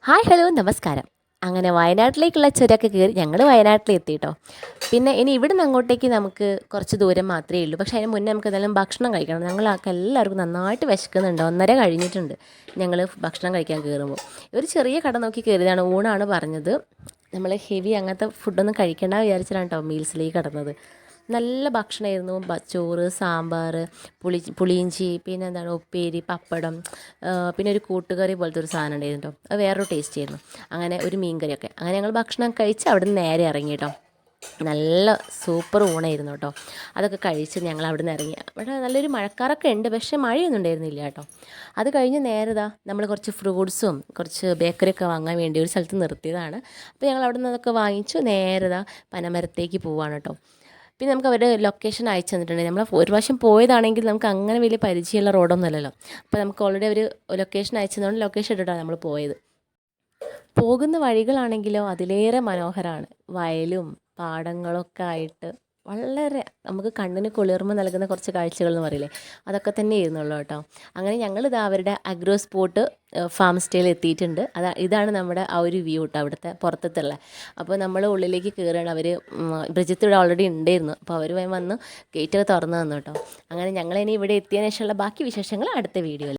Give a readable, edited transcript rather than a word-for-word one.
Hi hello നമസ്കാരം. അങ്ങനെ വയനാട്ടിലേക്കുള്ള ചുരമൊക്കെ കയറി ഞങ്ങൾ വയനാട്ടിലെത്തി കേട്ടോ. പിന്നെ ഇനി ഇവിടുന്ന് അങ്ങോട്ടേക്ക് നമുക്ക് കുറച്ച് ദൂരം മാത്രമേ ഉള്ളൂ. പക്ഷേ അതിന് മുന്നേ നമുക്ക് എന്തായാലും ഭക്ഷണം കഴിക്കണം. ഞങ്ങൾക്ക് എല്ലാവർക്കും നന്നായിട്ട് വിശക്കുന്നുണ്ട്. 1:30 കഴിഞ്ഞിട്ടുണ്ട് ഞങ്ങൾ ഭക്ഷണം കഴിക്കാൻ കയറുമ്പോൾ. ഒരു ചെറിയ കട നോക്കി കയറിയതാണ്. ഊണാണ് പറഞ്ഞത്. നമ്മൾ ഹെവി അങ്ങനത്തെ ഫുഡൊന്നും കഴിക്കേണ്ട വിചാരിച്ചിട്ടാണ് കേട്ടോ മീൽസിലേക്ക് കടന്നത്. നല്ല ഭക്ഷണമായിരുന്നു. ചോറ്, സാമ്പാർ, പുളിയിഞ്ചി, പിന്നെ എന്താണ് ഉപ്പേരി, പപ്പടം, പിന്നെ ഒരു കൂട്ടുകറി പോലത്തെ ഒരു സാധനം ഉണ്ടായിരുന്നു കേട്ടോ. അത് വേറൊരു ടേസ്റ്റ് ആയിരുന്നു. അങ്ങനെ ഒരു മീൻ കറിയൊക്കെ. അങ്ങനെ ഞങ്ങൾ ഭക്ഷണം കഴിച്ച് അവിടെ നിന്ന് നേരെ ഇറങ്ങി കേട്ടോ. നല്ല സൂപ്പർ ഊണായിരുന്നു കേട്ടോ. അതൊക്കെ കഴിച്ച് ഞങ്ങൾ അവിടെ നിന്ന് ഇറങ്ങി. അവിടെ നല്ലൊരു മഴക്കാറൊക്കെ ഉണ്ട്, പക്ഷേ മഴയൊന്നും ഉണ്ടായിരുന്നില്ല കേട്ടോ. അത് കഴിഞ്ഞ് നേരതാ നമ്മൾ കുറച്ച് ഫ്രൂട്ട്സും കുറച്ച് ബേക്കറിയൊക്കെ വാങ്ങാൻ വേണ്ടി ഒരു സ്ഥലത്ത് നിർത്തിയതാണ്. അപ്പോൾ ഞങ്ങൾ അവിടെ നിന്ന് അതൊക്കെ വാങ്ങിച്ചു നേരതാ പനമരത്തേക്ക് പോവാണ് കേട്ടോ. പിന്നെ നമുക്ക് അവരുടെ ലൊക്കേഷൻ അയച്ചു തന്നിട്ടുണ്ട്. നമ്മൾ ഒരു പ്രാവശ്യം പോയതാണെങ്കിൽ നമുക്ക് അങ്ങനെ വലിയ പരിചയമുള്ള റോഡൊന്നും അല്ലല്ലോ. അപ്പോൾ നമുക്ക് ഓൾറെഡി ഒരു ലൊക്കേഷൻ അയച്ചു തന്നുകൊണ്ട് ലൊക്കേഷൻ ഇട്ടിട്ടാണ് നമ്മൾ പോയത്. പോകുന്ന വഴികളാണെങ്കിലോ അതിലേറെ മനോഹരമാണ്. വയലും പാടങ്ങളൊക്കെ ആയിട്ട് വളരെ നമുക്ക് കണ്ണിന് കുളിർമ നൽകുന്ന കുറച്ച് കാഴ്ചകൾ എന്ന് പറയില്ലേ, അതൊക്കെ തന്നെ ആയിരുന്നുള്ളൂ കേട്ടോ. അങ്ങനെ ഞങ്ങളിത് അവരുടെ അഗ്രോ സ്പോട്ട് ഫാം സ്റ്റേയിൽ എത്തിയിട്ടുണ്ട്. ഇതാണ് നമ്മുടെ ആ ഒരു വ്യൂ കേട്ടോ, അവിടുത്തെ പുറത്തുള്ള. അപ്പോൾ നമ്മൾ ഉള്ളിലേക്ക് കയറുകയാണ്. അവർ ബ്രിജിത്ത് ഇവിടെ ഓൾറെഡി ഉണ്ടായിരുന്നു. അപ്പോൾ അവർ വന്ന് ഗേറ്റൊക്കെ തുറന്നു തന്നു കേട്ടോ. അങ്ങനെ ഞങ്ങളിനി ഇവിടെ എത്തിയതിനു ശേഷമുള്ള ബാക്കി വിശേഷങ്ങൾ അടുത്ത വീഡിയോയിൽ.